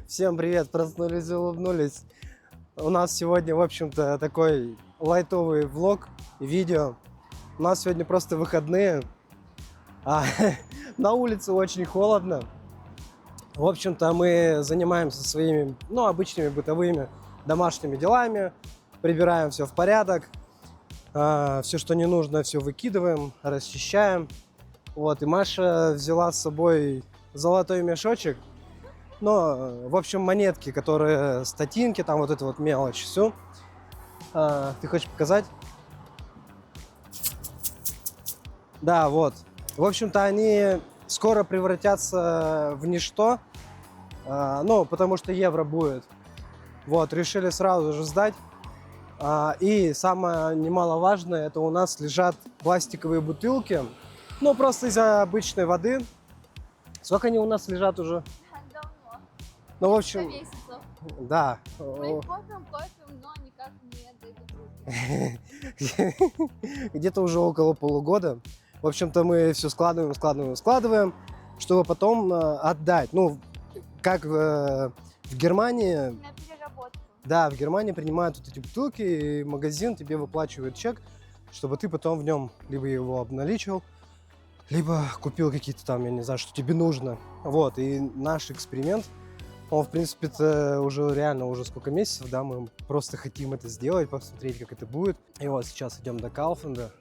Всем привет, проснулись и улыбнулись. У нас сегодня, в общем-то, такой лайтовый влог и видео. У нас сегодня просто выходные, а на улице очень холодно. В общем-то, мы занимаемся своими, обычными бытовыми домашними делами, прибираем все в порядок, все, что не нужно, все выкидываем, расчищаем. Вот, и Маша взяла с собой золотой мешочек. В общем, монетки, которые статинки, там вот это вот мелочь, все. Ты хочешь показать? Да, вот. В общем-то, они скоро превратятся в ничто, потому что евро будет. Вот, решили сразу же сдать. И самое немаловажное, это у нас лежат пластиковые бутылки. Просто из-за обычной воды. Сколько они у нас лежат уже? Давно. В общем, Месяцев. да. Мы копим, но никак не дойдут руки. Где-то уже около полугода. В общем-то, мы все складываем, чтобы потом отдать. Как в Германии. На переработку. Да, в Германии принимают вот эти бутылки, и магазин тебе выплачивает чек, чтобы ты потом в нем либо его обналичил, либо купил какие-то там, я не знаю, что тебе нужно. Вот, и наш эксперимент, он, в принципе, это уже реально уже сколько месяцев, да, мы просто хотим это сделать, посмотреть, как это будет. И вот сейчас идем до Кауфланда,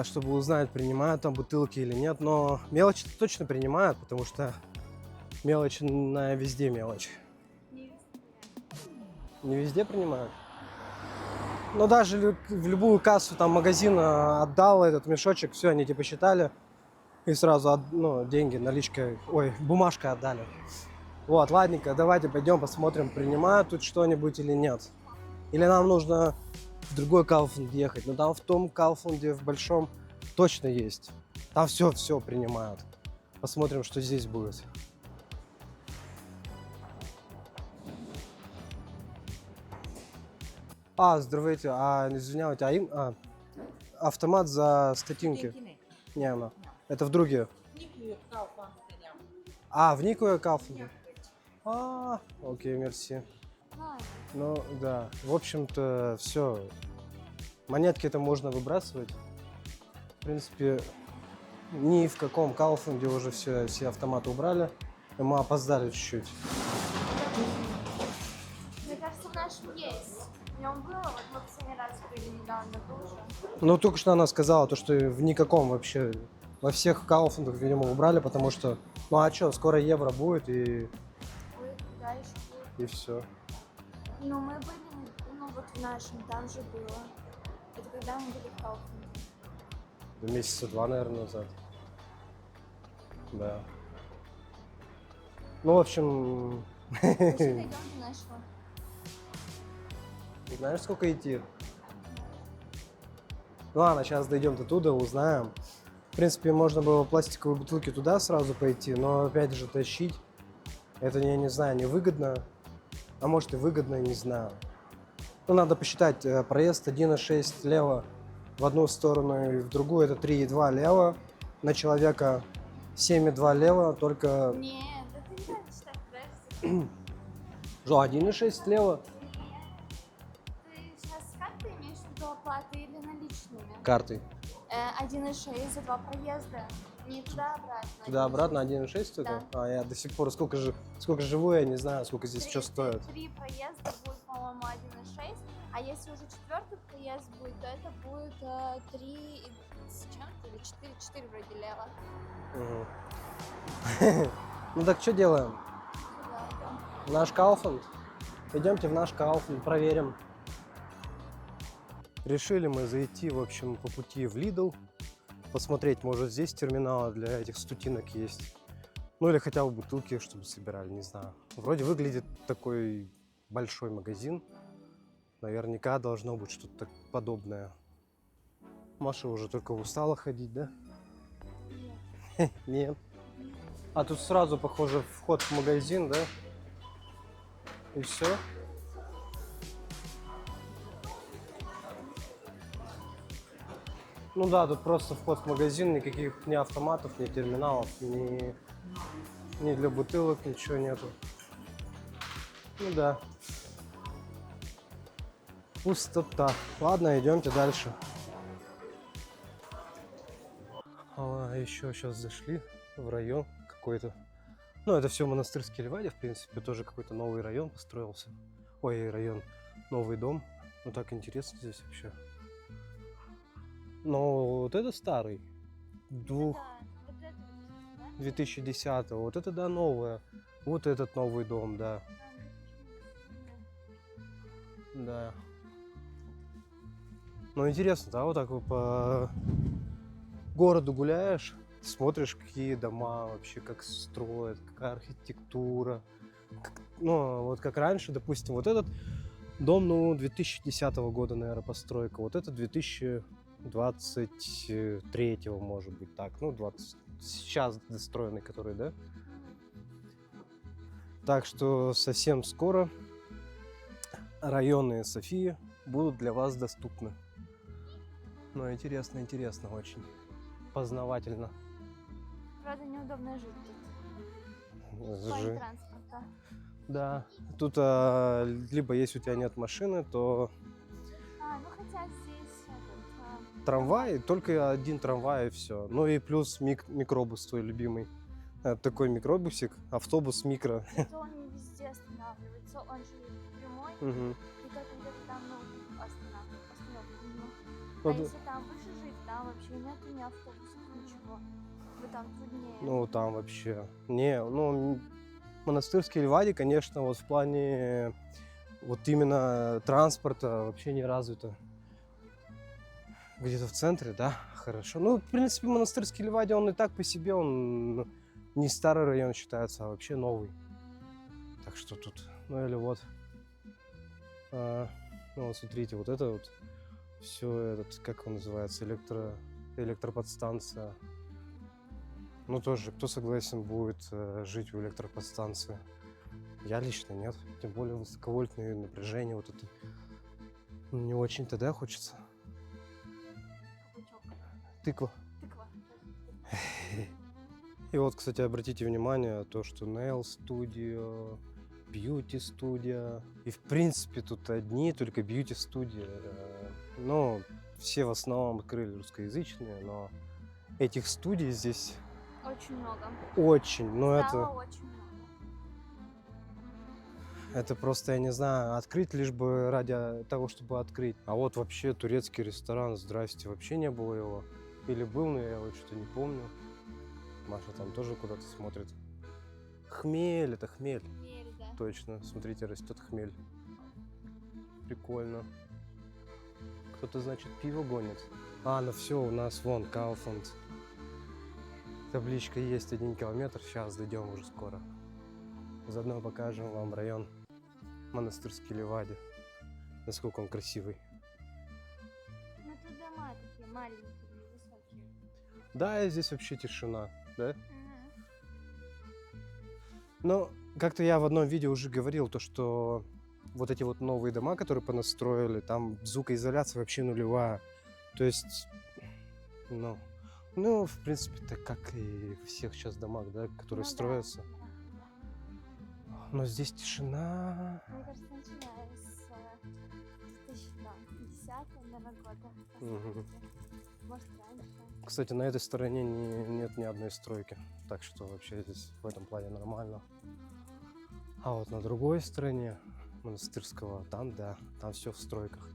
чтобы узнать, принимают там бутылки или нет. Но мелочь точно принимают, потому что мелочь на везде мелочь. Не везде принимают? Но даже в любую кассу там магазина отдал этот мешочек, все, они типа считали и сразу деньги наличкой, бумажкой отдали. Вот, ладненько, давайте пойдем посмотрим, принимают тут что-нибудь или нет. Или нам нужно в другой Кауфланд ехать. Но там в том Кауфланде, в большом, точно есть. Там все принимают. Посмотрим, что здесь будет. Здравейте, извиняйте, автомат за статинки? Не, это в другие. В Никуе Кауфланде? Окей, мерси. Да, в общем-то, все. Монетки это можно выбрасывать. В принципе, ни в каком Кауфланде уже все автоматы убрали. И мы опоздали чуть-чуть. Мне кажется, в нашем есть. В нем было, вот мы последний раз были недавно тоже. Только что она сказала, что в никаком вообще, во всех Кауфландах, видимо, убрали, потому что, скоро евро будет и Да, еще будет. и все. Мы были, вот в нашем, там же было. Это когда мы были в Кауфланде. Месяца 2, наверное, назад. Да. В общем... Пусть дойдем до нашего. Знаешь, сколько идти? Ладно, сейчас дойдем до туда, узнаем. В принципе, можно было пластиковые бутылки туда сразу пойти, но опять же тащить, это, я не знаю, невыгодно. А может и выгодно, не знаю. Надо посчитать, проезд 1,6 лева в одну сторону и в другую, это 3,2 лева на человека, 7,2 лева, только... Нет, это не надо считать проезд. Что, 1,6 лева? Ты сейчас с картой имеешь в виду оплаты или наличными? Картой. 1,6 за 2 проезда. Не туда-обратно. Туда-обратно 1,6 только? Да. Я до сих пор, сколько живу, я не знаю, сколько здесь что стоит. 3 проезда будет, по-моему, 1,6. А если уже 4-й проезд будет, то это будет 3 с чем-то или 4 вроде лева. Так что делаем? Сюда идем. В наш Кауфланд? Идемте в наш Кауфланд, проверим. Решили мы зайти, в общем, по пути в Lidl. Посмотреть, может, здесь терминалы для этих стутинок есть. Или хотя бы бутылки, чтобы собирали, не знаю. Вроде выглядит такой большой магазин. Наверняка должно быть что-то подобное. Маша уже только устала ходить, да? Нет. Нет. Тут сразу, похоже, вход в магазин, да? И все. Тут просто вход в магазин, никаких ни автоматов, ни терминалов, ни для бутылок, ничего нету. Ну да. Пустота. Ладно, идемте дальше. Еще сейчас зашли в район какой-то. Ну, это все монастырские Ливади, в принципе, тоже какой-то новый район построился. Ой, район, новый дом. Ну, так интересно здесь вообще. Но вот это старый. Двух... Да, вот это вот, да? 2010. Вот это, да, новое. Вот этот новый дом, да. Да. Ну, интересно, да, вот так вот по городу гуляешь, смотришь, какие дома вообще, как строят, какая архитектура. Ну, вот как раньше, допустим, вот этот дом, ну, 2010 года, наверное, постройка. Вот это 2023, может быть, так. Ну, 20... Сейчас достроенный, который, да? Так что совсем скоро районы Софии будут для вас доступны. Ну, интересно, интересно очень. Познавательно. Правда, неудобно жить тут. В плане транспорта. Да. Тут либо если у тебя нет машины, то Ну хотя здесь трамвай, только один трамвай и все. Ну и плюс микробус твой любимый. Такой микробусик, автобус микро. это он не везде останавливается, он же прямой, Мгм. и только где-то там, ну, остановка. А Вот, если там выше жить, там вообще нету ни автобусов, ничего. Вы там труднее. ну там вообще. Не, ну монастырские Ливади, конечно, вот в плане вот именно транспорта вообще не развито. Где-то в центре, да, хорошо. Ну, в принципе, монастырский Ливади, он и так по себе, он не старый район считается, а вообще новый. Так что тут, ну или вот, ну вот смотрите, вот это вот все этот, как он называется, электроподстанция. Ну тоже, кто согласен будет жить в электроподстанции? Я лично нет, тем более высоковольтные напряжения, вот это не очень-то, да, хочется. Каблучок. Тыква. Тыква. И вот, кстати, обратите внимание, то, что Nail Studio, Beauty Studio. И, в принципе, тут одни только Beauty Studio. Ну, все в основном открыли русскоязычные, но этих студий здесь Очень много. очень. Ну, Стало очень много. это просто, я не знаю, открыть лишь бы ради того, чтобы открыть. А вот вообще турецкий ресторан, здрасте, вообще не было его. Или был, но я вот что-то не помню. Маша там тоже куда-то смотрит. Хмель, это хмель. Хмель, да. Точно, смотрите, растет хмель. Прикольно. Кто-то, значит, пиво гонит. Ну все, у нас вон Kaufland. Табличка есть 1 километр. Сейчас дойдем уже скоро. Заодно покажем вам район монастырский Ливади. Насколько он красивый. Ну тут дома такие маленькие, невысокие. Да, и здесь вообще тишина, да? Мгм. Но как-то я в одном видео уже говорил, то что вот эти вот новые дома, которые понастроили, там звукоизоляция вообще нулевая. То есть, ну, в принципе, так как и во всех сейчас домах, да, которые Ну да, строятся. да. Но здесь тишина. Мне кажется, начиная с 2010 наверное, года. Мгм. Может, раньше. Кстати, на этой стороне нет ни одной стройки. Так что вообще здесь в этом плане нормально. А вот на другой стороне монастырского, там, да, там все в стройках.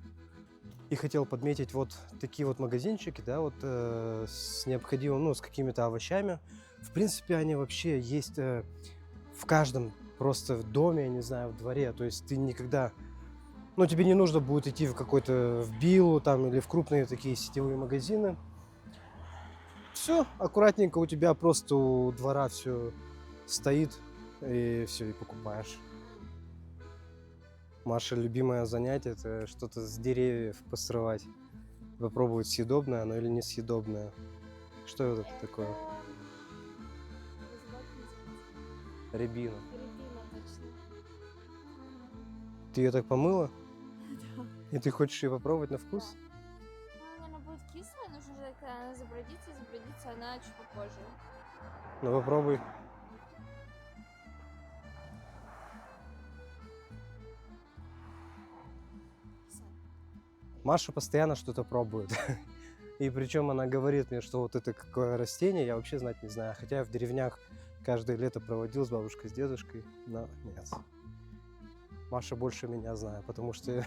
И хотел подметить вот такие вот магазинчики, да, вот с необходимым, ну, с какими-то овощами. В принципе, они вообще есть в каждом просто в доме, я не знаю, в дворе. То есть ты никогда, ну, тебе не нужно будет идти в какой-то, в Биллу там или в крупные такие сетевые магазины. Все, аккуратненько у тебя просто у двора все стоит, и все, и покупаешь. Маша любимое занятие — это что-то с деревьев посрывать. Попробовать, съедобное оно или несъедобное. Что это такое? Рябина. Рябина, точно. Ты ее так помыла? Да. И ты хочешь ее попробовать на вкус? Ну, наверное, будет кислая, нужно ждать, когда она забродится, она чуть попозже. Ну попробуй. Маша постоянно что-то пробует. И причем она говорит мне, что вот это какое растение, я вообще знать не знаю. Хотя я в деревнях каждое лето проводил с бабушкой, с дедушкой, но нет. Маша больше меня знает, потому что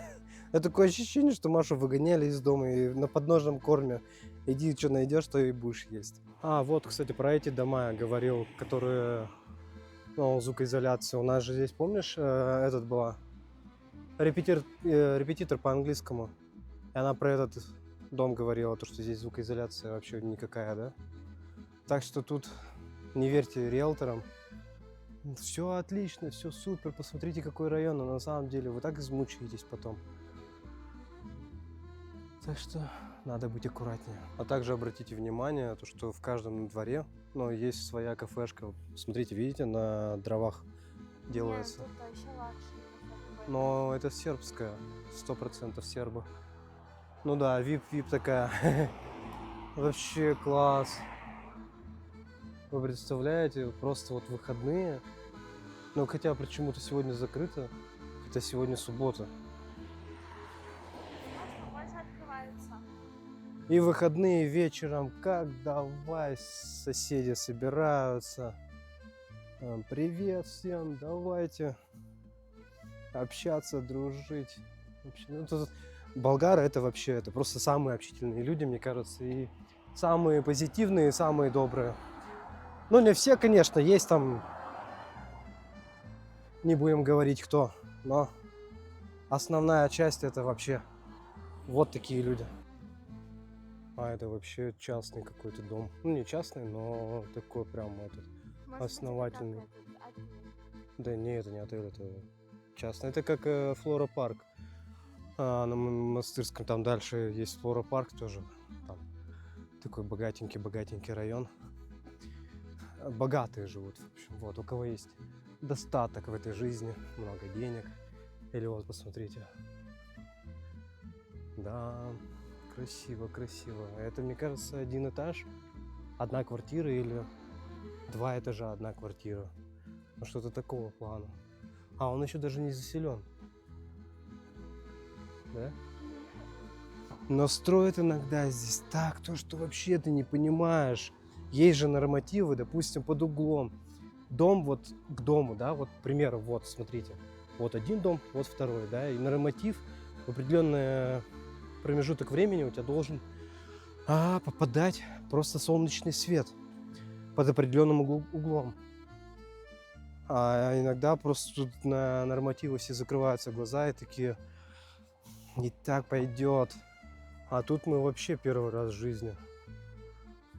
это такое ощущение, что Машу выгоняли из дома и на подножном корме. Иди, что найдешь, то и будешь есть. А, вот, кстати, про эти дома я говорил, которые, ну, звукоизоляция. У нас же здесь, помнишь, этот была репетитор по английскому. И она про этот дом говорила, то, что здесь звукоизоляция вообще никакая, да? Так что тут не верьте риэлторам. Все отлично, все супер, посмотрите, какой район, но на самом деле вы так измучаетесь потом. Так что надо быть аккуратнее. А также обратите внимание, то, что в каждом дворе, ну, есть своя кафешка. Смотрите, видите, на дровах делается. Нет, тут вообще лакшери. Но это сербская, 100% серба. Ну да, вип такая. Вообще класс. Вы представляете, просто вот выходные. Ну, хотя почему-то сегодня закрыто. Хотя сегодня суббота. Больше открывается. И выходные вечером, как давай, соседи собираются. Привет всем, давайте общаться, дружить. Вообще, ну, тут болгары это вообще, это просто самые общительные люди, мне кажется, и самые позитивные, самые добрые. Ну, не все, конечно, есть там, не будем говорить кто, но основная часть это вообще вот такие люди. А это вообще частный какой-то дом. Ну, не частный, но такой прям этот. Может Основательный. быть, это как отель. Да не, это не отель, это частный. Это как Флора Парк. На Монастырском там дальше есть Флора Парк тоже. Там такой богатенький район. Богатые живут, в общем. Вот, у кого есть достаток в этой жизни, много денег. Или вот, посмотрите. Да, красиво, красиво. Это, мне кажется, один этаж, одна квартира или 2 этажа, одна квартира. Ну, что-то такого плана. А он еще даже не заселен. Да? Но строят иногда здесь так, то, что вообще ты не понимаешь. Есть же нормативы, допустим, под углом. Дом вот к дому, да, вот, к примеру, вот, смотрите. Вот один дом, вот второй, да, и норматив в определенный промежуток времени у тебя должен попадать просто солнечный свет под определенным углом. А иногда просто тут на нормативы все закрываются глаза и такие, не так пойдет. А тут мы вообще первый раз в жизни.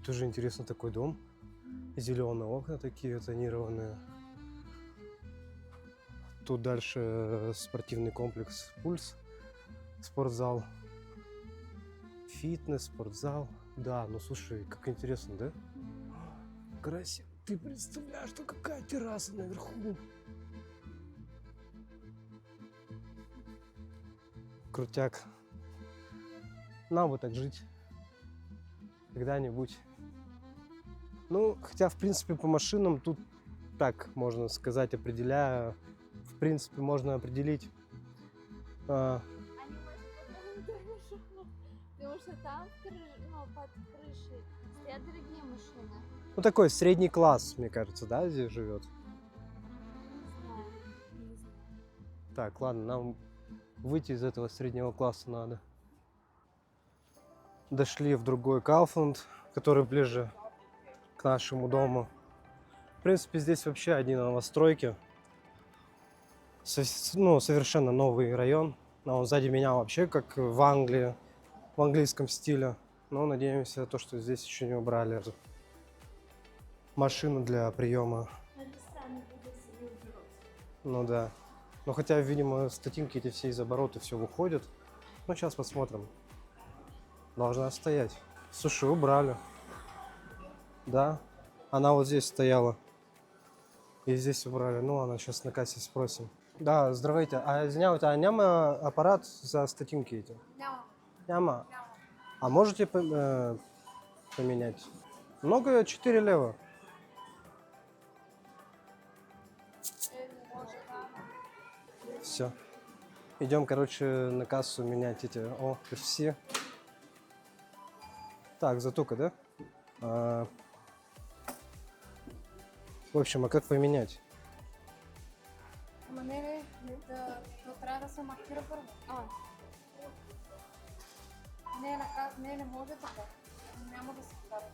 Тоже интересно, такой дом. Зеленые окна такие тонированные. Тут дальше спортивный комплекс «Пульс», спортзал, фитнес, спортзал. Да, ну слушай, как интересно, да? Красиво. Ты представляешь, что какая терраса наверху? Крутяк. Нам бы так жить. Когда-нибудь. Ну, хотя, в принципе, по машинам тут так, можно сказать, определяю. В принципе, можно определить. Они больше по другому доме живут. Потому что там под крышей стоят дорогие машины. Ну, такой средний класс, мне кажется, да, здесь живет. Не знаю. Не знаю. Так, ладно, нам выйти из этого среднего класса надо. Дошли в другой Kaufland, который ближе к нашему дому. В принципе, здесь вообще одни новостройки. Ну, совершенно новый район. А он сзади меня вообще как в Англии, в английском стиле. Но надеемся, то, что здесь еще не убрали эту машину для приема. Ну да. Но хотя, видимо, статинки эти все из оборота все выходят. Ну, сейчас посмотрим. Должна стоять. Слушай, убрали. Да. Она вот здесь стояла. И здесь убрали. Ну ладно, сейчас на кассе спросим. Да, здравейте. А извиняюсь, а няма аппарат за статинки эти? Няма. Няма. А можете поменять? Много? 4 лева. Все. Идем, короче, на кассу менять эти... О, все. Так, затука, да? А, в общем, а как поменять? Манере, то трябва да се маркира първо. Не може така. Няма да се вкара.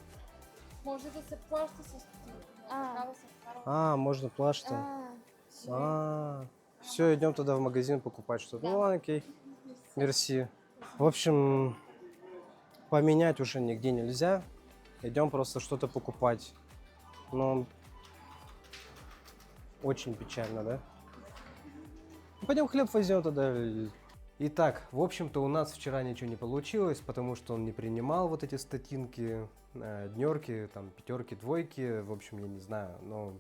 Може да се плаща с стотинки, но така да се вкара. А, можно плаща. Все, идем тогда в магазин покупать что-то. Да. Ну ладно, окей. Мерси. В общем, поменять уже нигде нельзя. Идем просто что-то покупать. Но очень печально, да? Ну, пойдем хлеб возьмем тогда. Итак, в общем-то, у нас вчера ничего не получилось, потому что он не принимал вот эти статинки, днерки, там, пятерки, двойки. В общем, я не знаю, но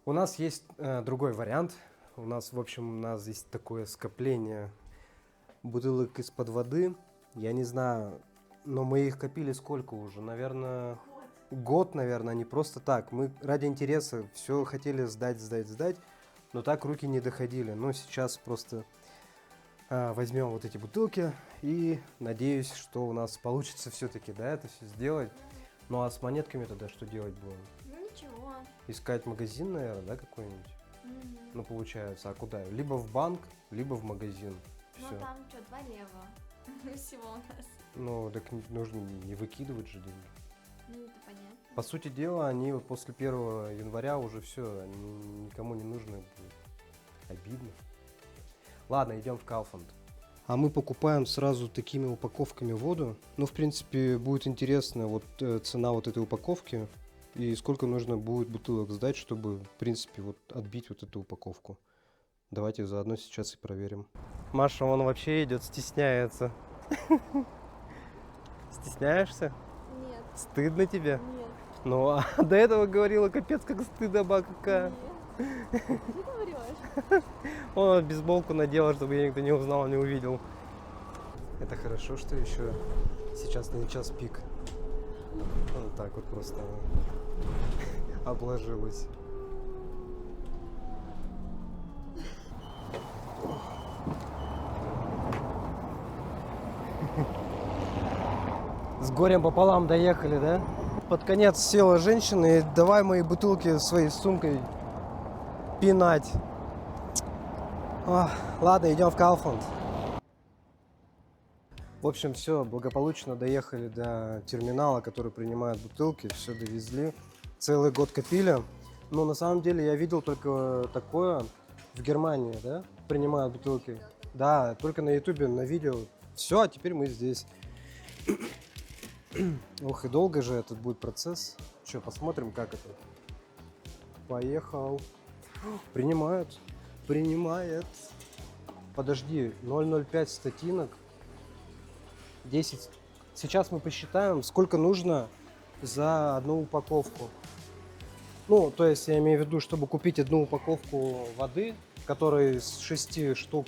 у нас есть другой вариант. У нас, в общем, у нас здесь такое скопление бутылок из-под воды. Я не знаю, но мы их копили сколько уже? Наверное, год, наверное, не просто так. Мы ради интереса все хотели сдать, но так руки не доходили. Но сейчас просто возьмем вот эти бутылки и надеюсь, что у нас получится все-таки, да, это все сделать. Ну а с монетками тогда что делать будем? Ну ничего. Искать магазин, наверное, да, какой-нибудь? Ну, получается, а куда? Либо в банк, либо в магазин. Ну Все. там что, 2 лева. Всего у нас. Ну, так нужно не выкидывать же деньги. Ну это понятно. По сути дела, они вот после 1 января уже все, они никому не нужны будут. Обидно. Ладно, идем в Kaufland. А мы покупаем сразу такими упаковками воду. Ну, в принципе, будет интересно вот цена вот этой упаковки и сколько нужно будет бутылок сдать, чтобы, в принципе, вот отбить вот эту упаковку. Давайте заодно сейчас и проверим. Маша, он вообще идет, стесняется. Стесняешься? Нет. Стыдно тебе? Нет. Ну, а до этого говорила, капец, как стыдоба какая. Нет. Ты говоришь? Он бейсболку надела, чтобы я никто не узнал, не увидел. Это хорошо, что еще сейчас не час пик. Вот так вот просто обложилась. С горем пополам доехали, да? Под конец села женщина и давай мои бутылки своей сумкой пинать. Ладно, идем в Kaufland. В общем, все, благополучно доехали до терминала, который принимает бутылки, все довезли. Целый год копили. Но на самом деле я видел только такое в Германии, да? Принимают бутылки. Да, только на ютубе, на видео. Все, а теперь мы здесь. Ох, и долго же этот будет процесс. Че, посмотрим, как это. Поехал. Принимают. Принимает. Подожди, 0,05 статинок. 10. Сейчас мы посчитаем, сколько нужно за одну упаковку. Ну, то есть я имею в виду, чтобы купить одну упаковку воды, которая из 6 штук,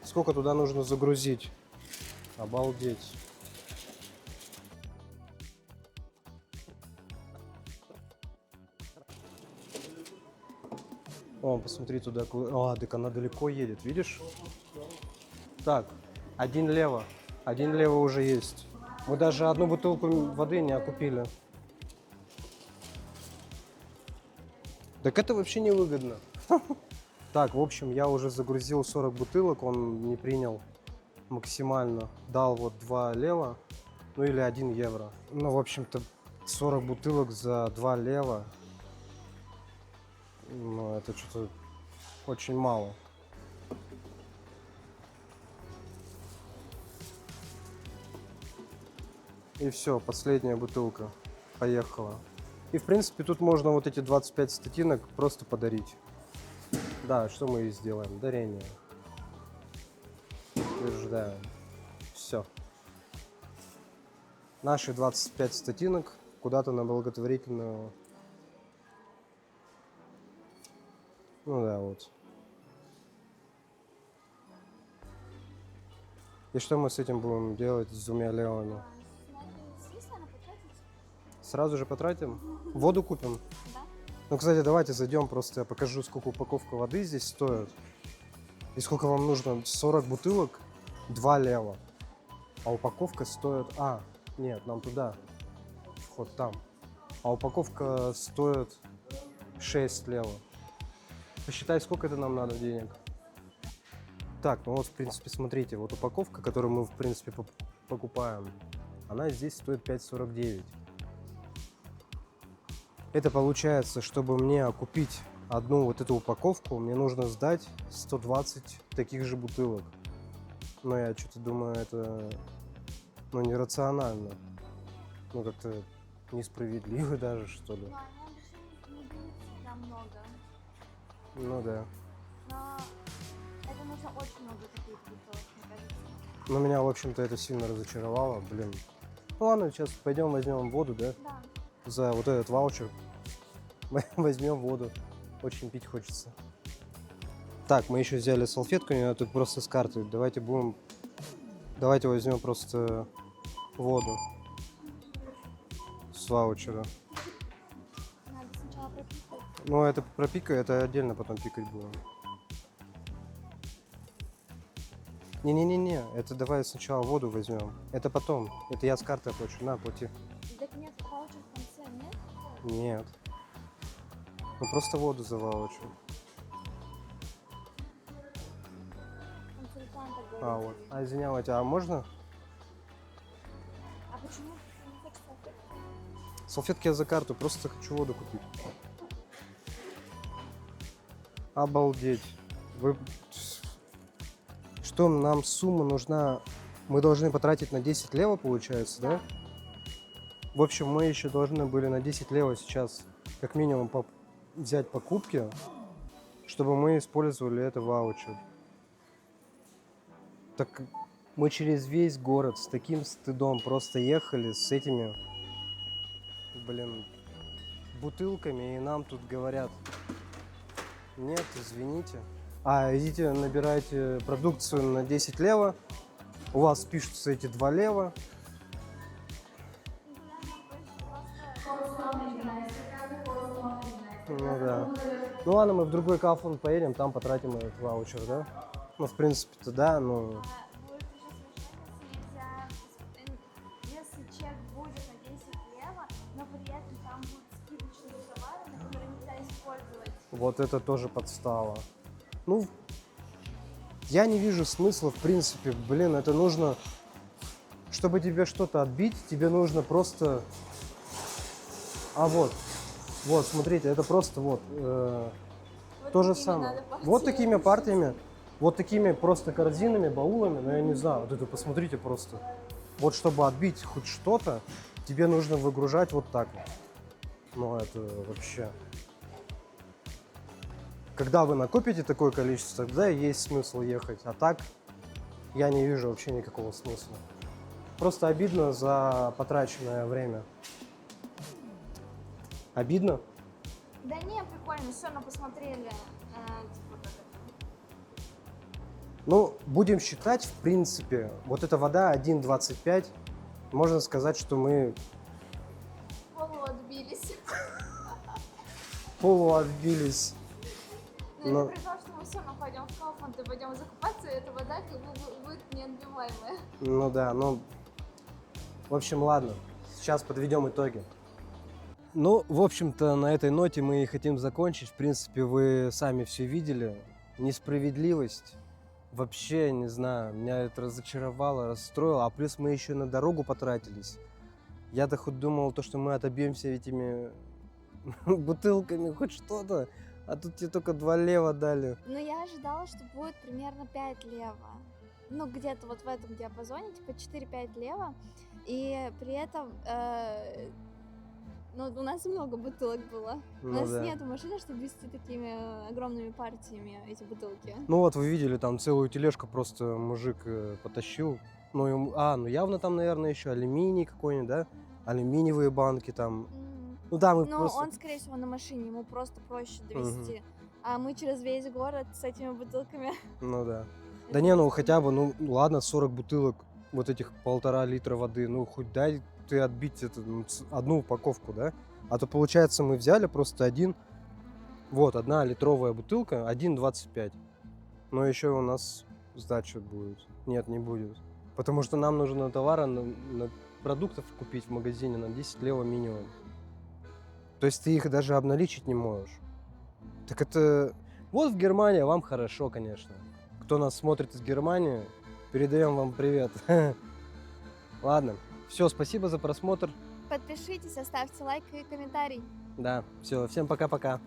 сколько туда нужно загрузить. Обалдеть. О, посмотри туда. Так она далеко едет, видишь? Так, 1 лево. 1 лево уже есть. Мы даже одну бутылку воды не окупили. Так это вообще невыгодно. Так, в общем, я уже загрузил 40 бутылок, он не принял максимально. Дал вот 2 лева, ну или 1 евро. Ну, в общем-то, 40 бутылок за 2 лева. Ну, это что-то очень мало. И все, последняя бутылка поехала. И в принципе тут можно вот эти 25 статинок просто подарить. Да, что мы и сделаем. Дарение. Утверждаем. Все. Наши 25 статинок куда-то на благотворительную. Ну да, вот. И что мы с этим будем делать с 2 левами? Здесь надо потратить. Сразу же потратим? Воду купим? Да. Ну, кстати, давайте зайдем, просто я покажу, сколько упаковка воды здесь стоит. И сколько вам нужно? 40 бутылок, 2 лева. А упаковка стоит... А, нет, нам туда. Вход там. А упаковка стоит 6 лева. Посчитай, сколько это нам надо денег. Так, ну вот, в принципе, смотрите, вот упаковка, которую мы, в принципе, покупаем, она здесь стоит 5,49. Это получается, чтобы мне купить одну вот эту упаковку, мне нужно сдать 120 таких же бутылок. Но я что-то думаю, это, ну, нерационально. Ну, как-то несправедливо даже, что ли. Ну, они обычно не берут всегда много. Ну да. Но это нужно очень много таких бутылок, мне кажется. Но меня, в общем-то, это сильно разочаровало, блин. Ну ладно, сейчас пойдем возьмем воду, да? Да. За вот этот ваучер. Мы возьмем воду. Очень пить хочется. Так, мы еще взяли салфетку, не надо тут просто с карты. Давайте возьмем просто воду с ваучера. Надо сначала пропитать. Ну, это пропикай, это отдельно потом пикать будем. Не-не-не-не, это давай сначала воду возьмем. Это потом. Это я с карты оплачу. На, плати. Так нет, ваучер в конце, нет? Нет. Ну просто воду за ваучер. Консультант говорит. А, вот. А, извиняюсь, а можно? А почему ты не хочешь салфетку? Салфетки я за карту, просто хочу воду купить. Обалдеть. Вы... Что нам сумма нужна? Мы должны потратить на 10 лева, получается, да? В общем, мы еще должны были на 10 лева сейчас как минимум взять покупки, чтобы мы использовали это ваучер. Так мы через весь город с таким стыдом просто ехали с этими, блин, бутылками, и нам тут говорят: нет, извините. Идите набирайте продукцию на 10 лева, у вас спишутся эти 2 лева. Ну да. Ну ладно, мы в другой Kaufland поедем, там потратим этот ваучер, да? Ну, в принципе-то, да, но... Будет еще смешно, если чек будет на 10 лева, но при этом там будут скидочные товары, на которые нельзя использовать. Вот это тоже подстава. Ну, я не вижу смысла, в принципе, блин, это нужно... Чтобы тебе что-то отбить, тебе нужно просто... Вот, смотрите, это просто вот... То же самое. Вот такими партиями, вот такими просто корзинами, баулами, ну я не знаю, вот это посмотрите просто. Вот чтобы отбить хоть что-то, тебе нужно выгружать вот так вот. Ну это вообще... Когда вы накопите такое количество, тогда и есть смысл ехать. А так я не вижу вообще никакого смысла. Просто обидно за потраченное время. Обидно? Да не, прикольно, все равно посмотрели. Типа, как это. Ну, будем считать, в принципе, вот эта вода 1,25, можно сказать, что мы полуотбились. Ну, это при том, что мы все равно пойдем в Kaufland и пойдем закупаться, и эта вода как бы будет неотбиваемая. Ну да, ну, в общем, ладно, сейчас подведем итоги. Ну, в общем-то, на этой ноте мы и хотим закончить. В принципе, вы сами все видели. Несправедливость. Вообще, не знаю, меня это разочаровало, расстроило. А плюс мы еще на дорогу потратились. Я-то хоть думал, что мы отобьемся этими бутылками, хоть что-то. А тут тебе только 2 лева дали. Ну, я ожидала, что будет примерно 5 лева. Ну, где-то вот в этом диапазоне, типа 4-5 лева. И при этом, ну, у нас много бутылок было. Ну, у нас да. нет машины, чтобы везти такими огромными партиями эти бутылки. Ну вот вы видели, там целую тележку просто мужик потащил. Ну явно там, наверное, еще алюминий какой-нибудь, да? Алюминиевые банки там. Ну да, мы Ну, просто... он, скорее всего, на машине, ему просто проще довести. А мы через весь город с этими бутылками. Ну да. Да не, ну хотя бы, ну ладно, 40 бутылок вот этих 1,5 литра воды, ну хоть дай ты отбить одну упаковку, да? А то получается мы взяли просто одна литровая бутылка, 1,25. Но еще у нас сдача будет. Нет, не будет. Потому что нам нужно товара, на продуктов купить в магазине на 10 лева минимум. То есть ты их даже обналичить не можешь. Так это... Вот в Германии вам хорошо, конечно. Кто нас смотрит из Германии, передаем вам привет. Ладно, все, спасибо за просмотр. Подпишитесь, оставьте лайк и комментарий. Да, все, всем пока-пока.